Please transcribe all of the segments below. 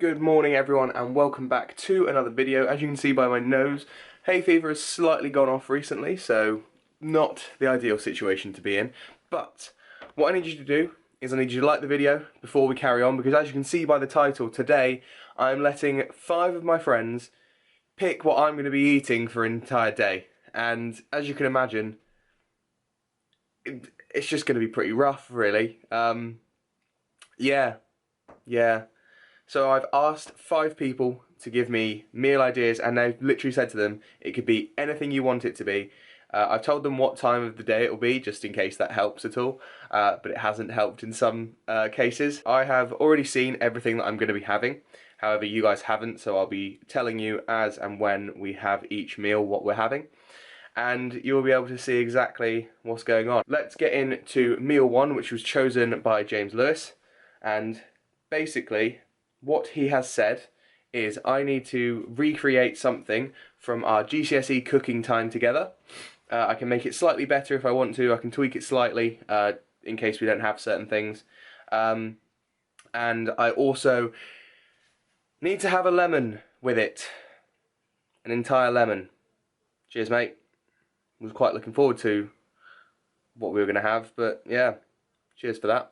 Good morning everyone and welcome back to another video. As you can see by my nose, hay fever has slightly gone off recently, so not the ideal situation to be in. But what I need you to do is I need you to like the video before we carry on, because as you can see by the title, today I'm letting 5 of my friends pick what I'm going to be eating for an entire day. And as you can imagine, it's just going to be pretty rough, really. Yeah. So I've asked 5 people to give me meal ideas, and I've literally said to them, it could be anything you want it to be. I've told them what time of the day it will be, just in case that helps at all, but it hasn't helped in some cases. I have already seen everything that I'm going to be having, however you guys haven't, so I'll be telling you as and when we have each meal what we're having, and you'll be able to see exactly what's going on. Let's get into meal 1, which was chosen by James Lewis, and basically what he has said is I need to recreate something from our GCSE cooking time together. I can make it slightly better if I want to. I can tweak it slightly in case we don't have certain things. And I also need to have a lemon with it. An entire lemon. Cheers, mate. I was quite looking forward to what we were going to have, but yeah, cheers for that.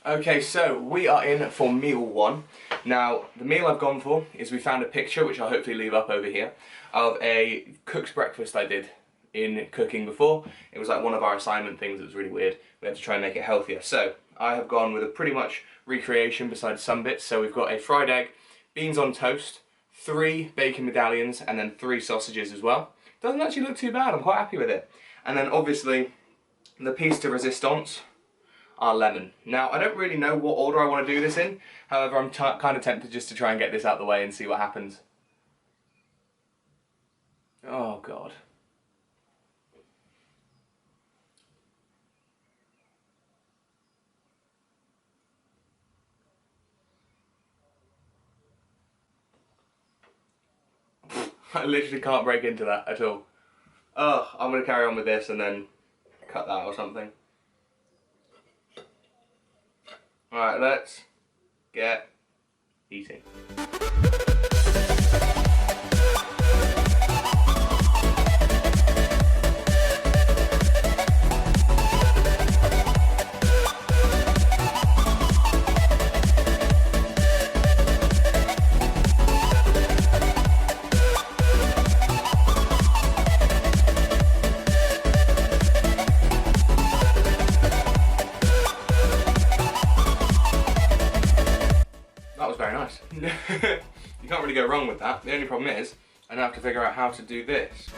Okay, so we are in for meal 1. Now, the meal I've gone for is we found a picture, which I'll hopefully leave up over here, of a cook's breakfast I did in cooking before. It was like one of our assignment things. It was really weird. We had to try and make it healthier. So I have gone with a pretty much recreation besides some bits. So we've got a fried egg, beans on toast, 3 bacon medallions, and then 3 sausages as well. Doesn't actually look too bad. I'm quite happy with it. And then obviously the piece de resistance, our lemon. Now, I don't really know what order I want to do this in, however I'm kind of tempted just to try and get this out of the way and see what happens. Oh god. I literally can't break into that at all. Oh, I'm going to carry on with this and then cut that or something. Alright, let's get eating. You can't really go wrong with that. The only problem is, I now have to figure out how to do this.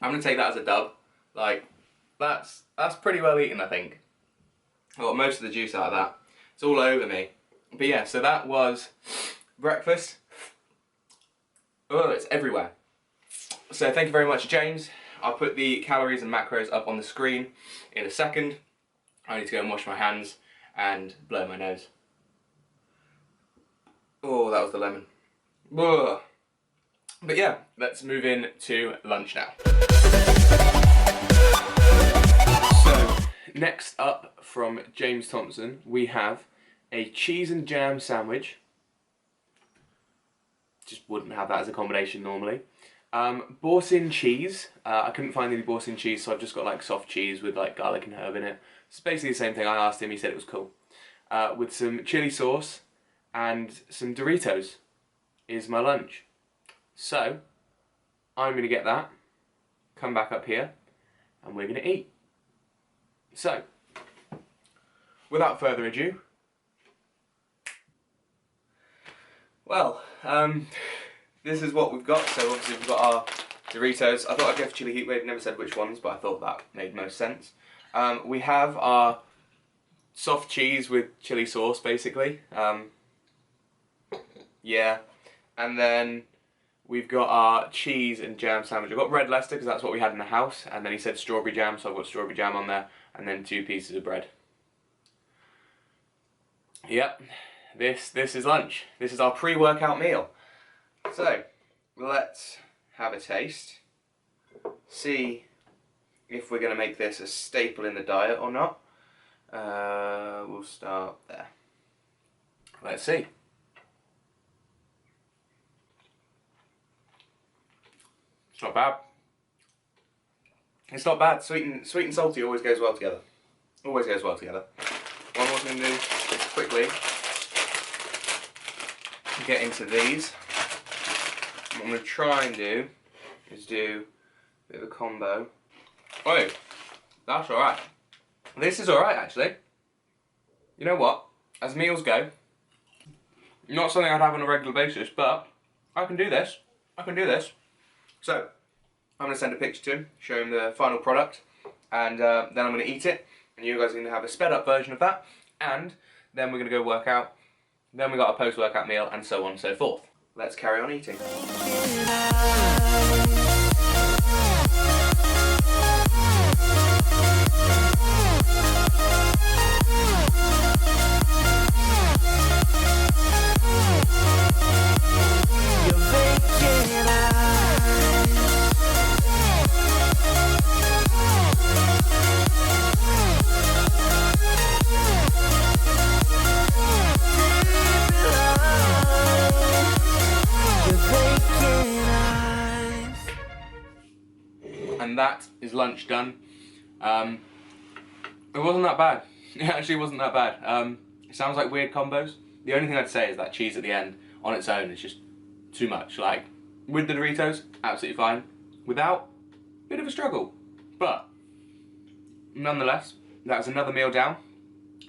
I'm going to take that as a dub. Like, that's pretty well eaten, I think. I got most of the juice out of that. It's all over me. But yeah, so that was breakfast. Oh, it's everywhere. So thank you very much, James. I'll put the calories and macros up on the screen in a second. I need to go and wash my hands and blow my nose. Oh, that was the lemon. Ugh. But yeah, let's move in to lunch now. So, next up from James Thompson, we have a cheese and jam sandwich. Just wouldn't have that as a combination normally. Boursin cheese. I couldn't find any Boursin cheese, so I've just got like soft cheese with like garlic and herb in it. It's basically the same thing. I asked him, he said it was cool. With some chili sauce and some Doritos is my lunch. So, I'm going to get that, come back up here, and we're going to eat. So, without further ado, well, this is what we've got. So obviously we've got our Doritos. I thought I'd go for chili heat wave, never said which ones, but I thought that made most sense. We have our soft cheese with chili sauce, basically. Yeah, and then we've got our cheese and jam sandwich. I've got red Leicester because that's what we had in the house, and then he said strawberry jam, so I've got strawberry jam on there, and then 2 pieces of bread. Yep, this is lunch. This is our pre-workout meal. So, let's have a taste. See if we're going to make this a staple in the diet or not. We'll start there. Let's see. It's not bad. It's not bad. Sweet and salty always goes well together. Always goes well together. What I'm going to do is quickly get into these. What I'm going to try and do is do a bit of a combo. Oh, that's alright. This is alright actually. You know what? As meals go, not something I'd have on a regular basis, but I can do this. I can do this. So, I'm going to send a picture to him, show him the final product, and then I'm going to eat it, and you guys are going to have a sped up version of that, and then we're going to go work out, then we got a post-workout meal, and so on and so forth. Let's carry on eating. And that is lunch done. It wasn't that bad. It actually wasn't that bad. It sounds like weird combos. The only thing I'd say is that cheese at the end, on its own, is just too much. Like, with the Doritos, absolutely fine. Without, bit of a struggle. But, nonetheless, that's another meal down.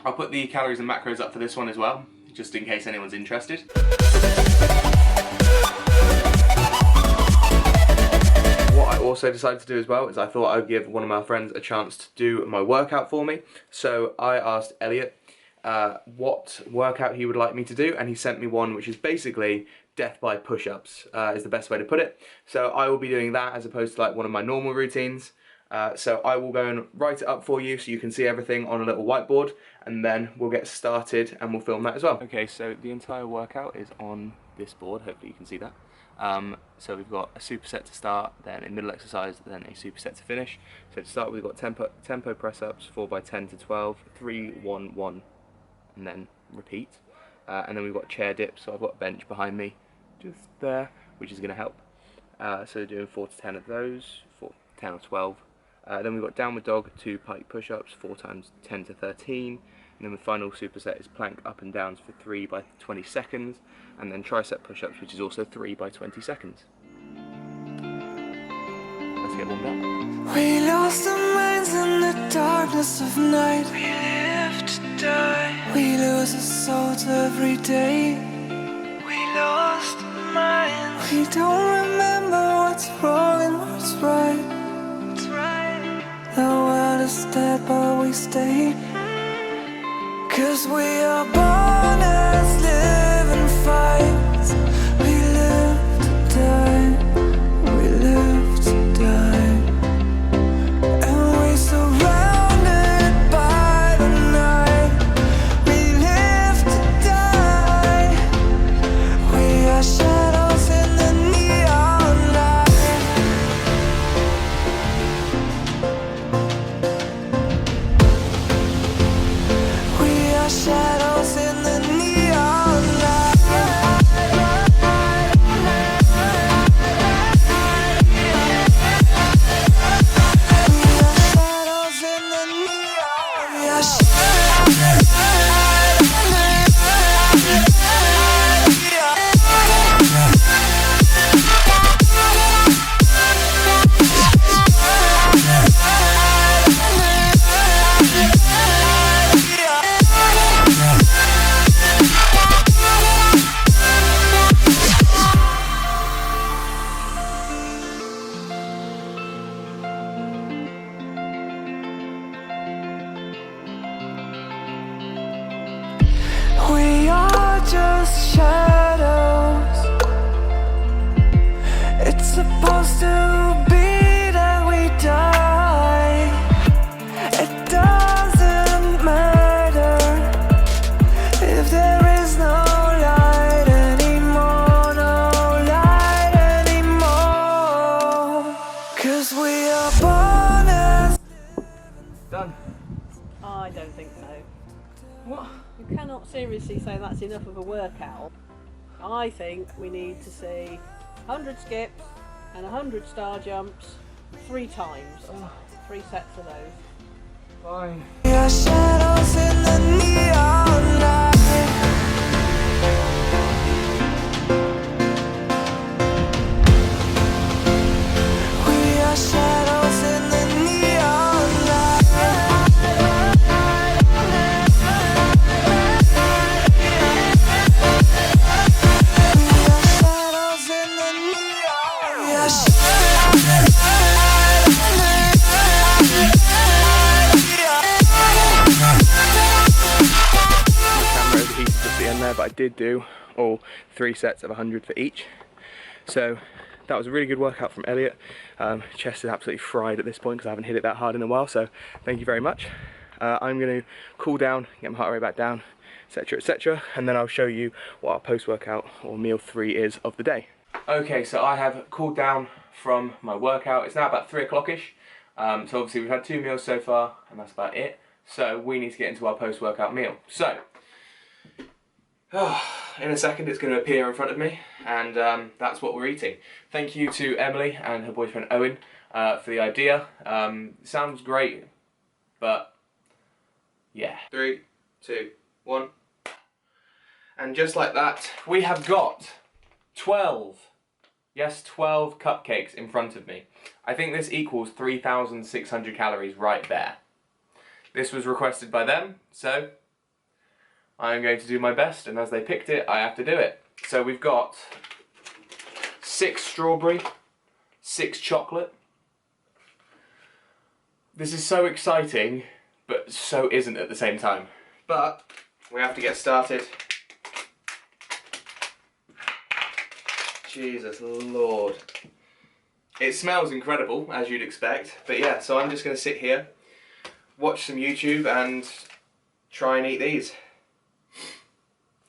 I'll put the calories and macros up for this one as well, just in case anyone's interested. What I also decided to do as well is I thought I'd give one of my friends a chance to do my workout for me. So I asked Elliot what workout he would like me to do, and he sent me one which is basically death by push-ups, is the best way to put it. So I will be doing that as opposed to like one of my normal routines. So I will go and write it up for you so you can see everything on a little whiteboard, and then we'll get started and we'll film that as well. Okay, so the entire workout is on this board, hopefully you can see that. So we've got a superset to start, then a middle exercise, then a superset to finish. So to start we've got tempo press-ups, 4x10 to 12, 3, 1, 1, and then repeat. And then we've got chair dips, so I've got a bench behind me, just there, which is going to help. So doing 4 to 10 of those, 4, 10 or 12. Then we've got downward dog, 2 pike push-ups, 4 times 10 to 13. And then the final superset is plank up and downs for 3 by 20 seconds. And then tricep push-ups, which is also 3 by 20 seconds. Let's get warmed up. We lost our minds in the darkness of night. We live to die. We lose our souls every day. We lost our minds. We don't remember what's wrong and what's right. The world is dead, but we stay. 'Cause we are born as living fights. We live to die. We live to die. And we're surrounded by the night. We live to die. We are shadows in the neon light. Shadows in supposed to be that we die. It doesn't matter if there is no light anymore, no light anymore. 'Cause we are born as... Done. I don't think so. What? You cannot seriously say that's enough of a workout. I think we need to see 100 skips and 100 star jumps 3 times. 3 sets of those. Fine. We are shadows in the neon light. We are shadows in the neon light. We are shadows in the neon. We are Camera overheated just at the end there, but I did do all 3 sets of 100 for each. So that was a really good workout from Elliot. Chest is absolutely fried at this point because I haven't hit it that hard in a while, so thank you very much. I'm going to cool down, get my heart rate back down, etc, etc, and then I'll show you what our post-workout or meal 3 is of the day. Okay, so I have cooled down from my workout. It's now about 3 o'clock-ish. So obviously we've had 2 meals so far, and that's about it. So we need to get into our post-workout meal. So, in a second it's going to appear in front of me, and that's what we're eating. Thank you to Emily and her boyfriend Owen for the idea. Sounds great, but yeah. 3, 2, 1. And just like that, we have got 12. Yes, 12 cupcakes in front of me. I think this equals 3,600 calories right there. This was requested by them, so I'm going to do my best, and as they picked it, I have to do it. So we've got 6 strawberry, 6 chocolate. This is so exciting, but so isn't at the same time. But we have to get started. Jesus Lord. It smells incredible, as you'd expect, but yeah, so I'm just going to sit here, watch some YouTube and try and eat these.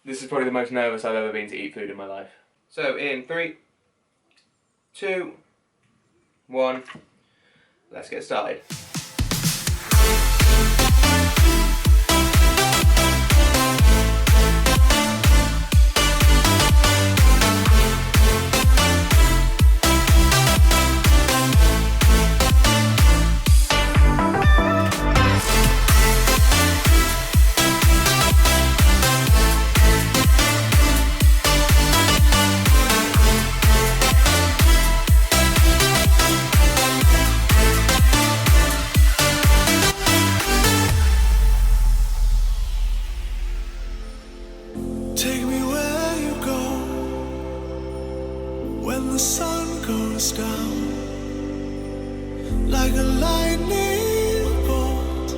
This is probably the most nervous I've ever been to eat food in my life. So in 3, 2, 1, let's get started. Take me where you go when the sun goes down, like a lightning bolt.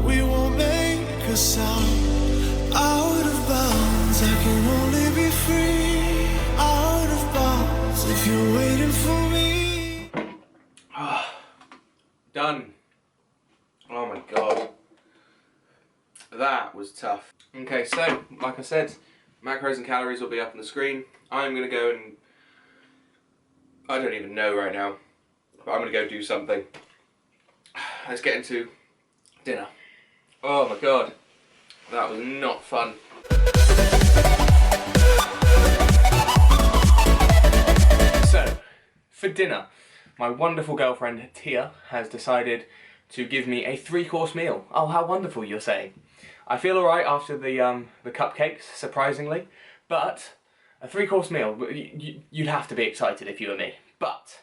We won't make a sound. Out of bounds, I can only be free. Out of bounds, if you're waiting for me. Done. Oh my god. That was tough. Okay, so, like I said, macros and calories will be up on the screen. I'm going to go and... I don't even know right now, but I'm going to go do something. Let's get into dinner. Oh my god. That was not fun. So, for dinner, my wonderful girlfriend Tia has decided to give me a 3-course meal. Oh, how wonderful, you're saying. I feel alright after the cupcakes, surprisingly, but a 3-course meal, you'd have to be excited if you were me. But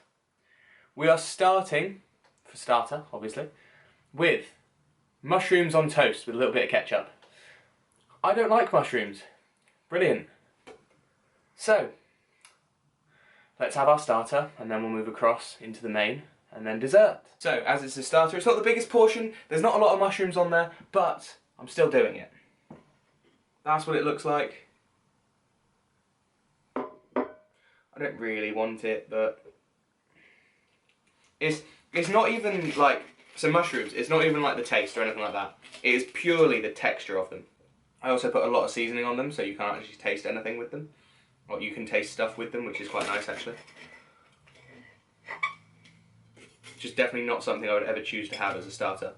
we are starting, for starter, obviously, with mushrooms on toast with a little bit of ketchup. I don't like mushrooms. Brilliant. So, let's have our starter, and then we'll move across into the main, and then dessert. So, as it's a starter, it's not the biggest portion, there's not a lot of mushrooms on there, but I'm still doing it. That's what it looks like. I don't really want it, but It's not even like, so mushrooms, it's not even like the taste or anything like that. It is purely the texture of them. I also put a lot of seasoning on them, so you can't actually taste anything with them. Or you can taste stuff with them, which is quite nice actually. Just definitely not something I would ever choose to have as a starter.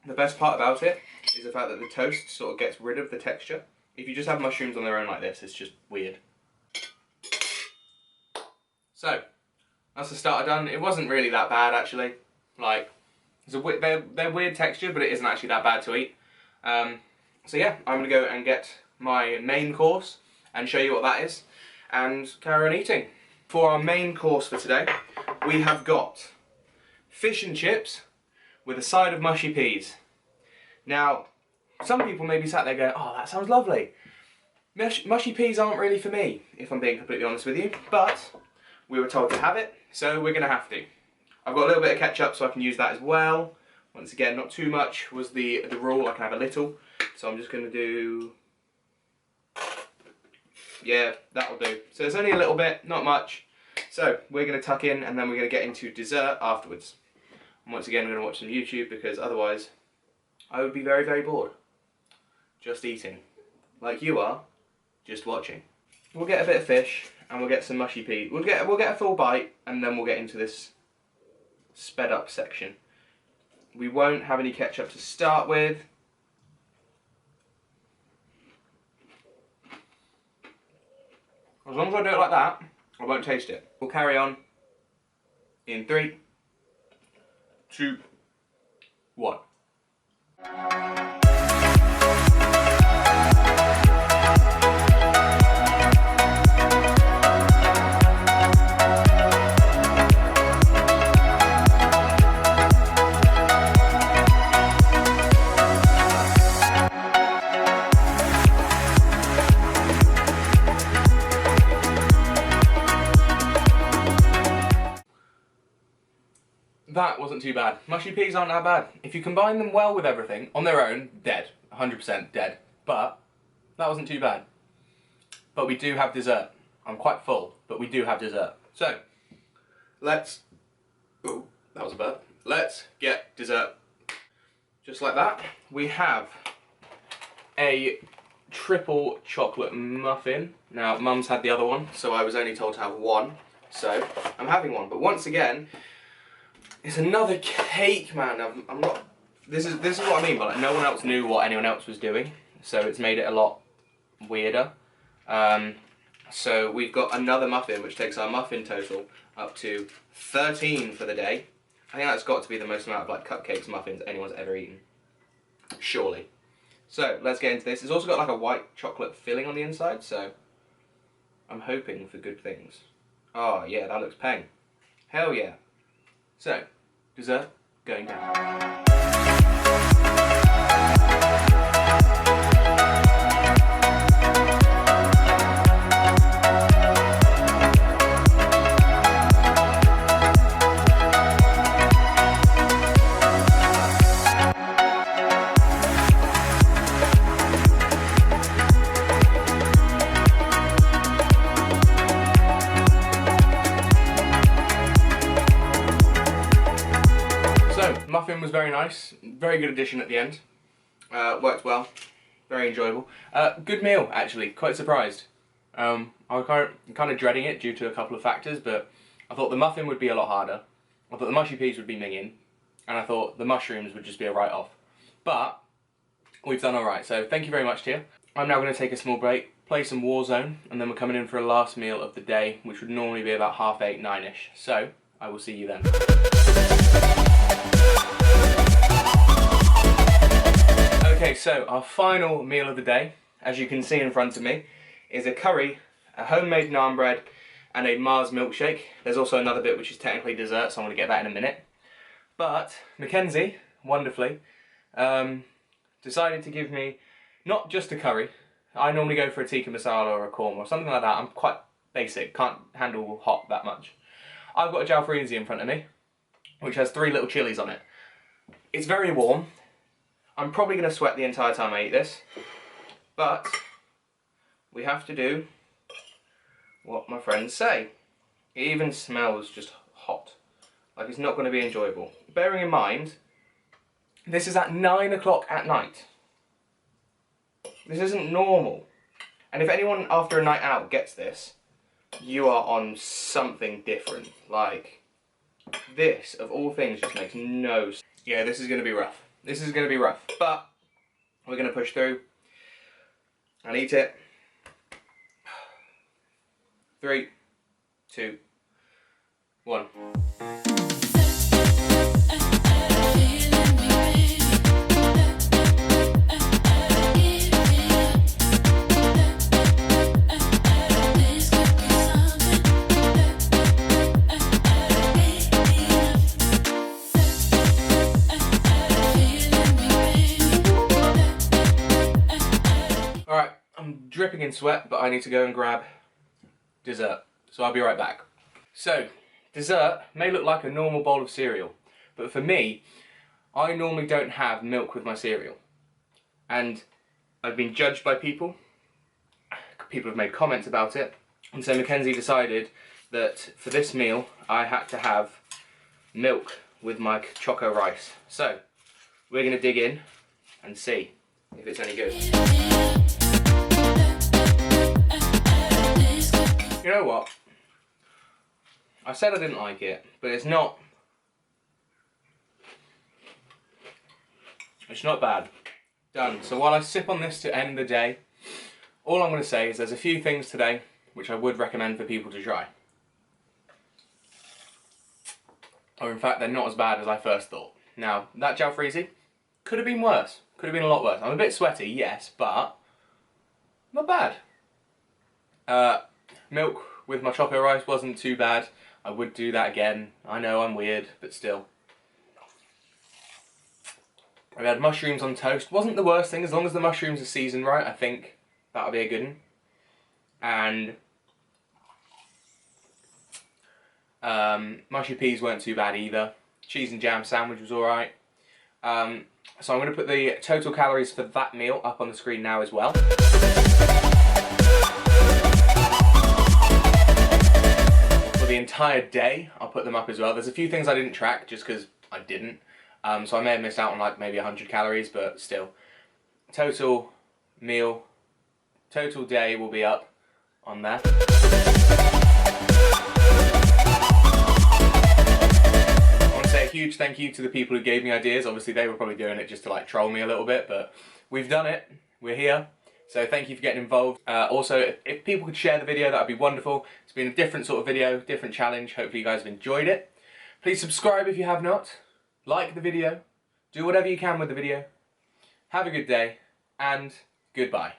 The best part about it is the fact that the toast sort of gets rid of the texture. If you just have mushrooms on their own like this, it's just weird. So, that's the starter done. It wasn't really that bad actually. Like, they're weird texture, but it isn't actually that bad to eat. So yeah, I'm going to go and get my main course and show you what that is and carry on eating. For our main course for today, we have got fish and chips with a side of mushy peas. Now, some people may be sat there going, oh, that sounds lovely. Mushy peas aren't really for me, if I'm being completely honest with you, but we were told to have it, so we're going to have to. I've got a little bit of ketchup, so I can use that as well. Once again, not too much was the rule, I can have a little. So I'm just going to do, yeah, that'll do. So it's only a little bit, not much. So we're going to tuck in and then we're going to get into dessert afterwards. And once again, we're going to watch some YouTube because otherwise I would be very, very bored. Just eating. Like you are, just watching. We'll get a bit of fish and we'll get some mushy peas. We'll get a full bite and then we'll get into this sped up section. We won't have any ketchup to start with. As long as I do it like that, I won't taste it. We'll carry on in 3, 2, 1. That wasn't too bad. Mushy peas aren't that bad. If you combine them well with everything, on their own, dead. 100% dead. But that wasn't too bad. But we do have dessert. I'm quite full, but we do have dessert. So, let's... Ooh, that was a burp. Let's get dessert. Just like that, we have a triple chocolate muffin. Now, Mum's had the other one, so I was only told to have one. So, I'm having one. But once again, it's another cake, man. I'm not. This is what I mean. But like, no one else knew what anyone else was doing, so it's made it a lot weirder. So we've got another muffin, which takes our muffin total up to 13 for the day. I think that's got to be the most amount of like cupcakes, muffins anyone's ever eaten, surely. So let's get into this. It's also got like a white chocolate filling on the inside, so I'm hoping for good things. Oh yeah, that looks peng. Hell yeah. So, dessert going down. Muffin was very nice, very good addition at the end, worked well, very enjoyable. Good meal actually, quite surprised. I was kind of dreading it due to a couple of factors, but I thought the muffin would be a lot harder, I thought the mushy peas would be minging, and I thought the mushrooms would just be a write-off. But we've done alright, so thank you very much, Tia. I'm now going to take a small break, play some Warzone, and then we're coming in for a last meal of the day, which would normally be about 8:30, 9ish. So, I will see you then. Okay, so our final meal of the day, as you can see in front of me, is a curry, a homemade naan bread, and a Mars milkshake. There's also another bit which is technically dessert, so I'm going to get that in a minute. But Mackenzie, wonderfully, decided to give me not just a curry. I normally go for a tikka masala or a korma or something like that. I'm quite basic, can't handle hot that much. I've got a jalfrezi in front of me, which has 3 little chilies on it. It's very warm. I'm probably going to sweat the entire time I eat this, but we have to do what my friends say. It even smells just hot. Like, it's not going to be enjoyable. Bearing in mind, this is at 9 o'clock at night. This isn't normal. And if anyone after a night out gets this, you are on something different. Like, this, of all things, just makes no sense. Yeah, this is going to be rough. This is going to be rough. But we're going to push through and eat it. 3, 2, 1. Alright, I'm dripping in sweat, but I need to go and grab dessert. So I'll be right back. So, dessert may look like a normal bowl of cereal, but for me, I normally don't have milk with my cereal. And I've been judged by people. People have made comments about it. And so Mackenzie decided that for this meal, I had to have milk with my choco rice. So, we're going to dig in and see if it's any good. You know what? I said I didn't like it, but it's not bad. Done. So while I sip on this to end the day, all I'm going to say is there's a few things today which I would recommend for people to try. Or in fact, they're not as bad as I first thought. Now, that jalfrezi could have been worse. Could have been a lot worse. I'm a bit sweaty, yes, but not bad. Milk with my choco rice wasn't too bad. I would do that again. I know I'm weird, but still. I had mushrooms on toast. Wasn't the worst thing. As long as the mushrooms are seasoned right, I think that'll be a good one. And mushy peas weren't too bad either. Cheese and jam sandwich was alright. So I'm going to put the total calories for that meal up on the screen now as well. For the entire day, I'll put them up as well. There's a few things I didn't track just because I didn't. So I may have missed out on like maybe 100 calories, but still. Total meal, total day will be up on there. I want to say a huge thank you to the people who gave me ideas. Obviously they were probably doing it just to like troll me a little bit, but we've done it. We're here. So thank you for getting involved. Also, if people could share the video, that would be wonderful. It's been a different sort of video, different challenge. Hopefully you guys have enjoyed it. Please subscribe if you have not. Like the video. Do whatever you can with the video. Have a good day, and goodbye.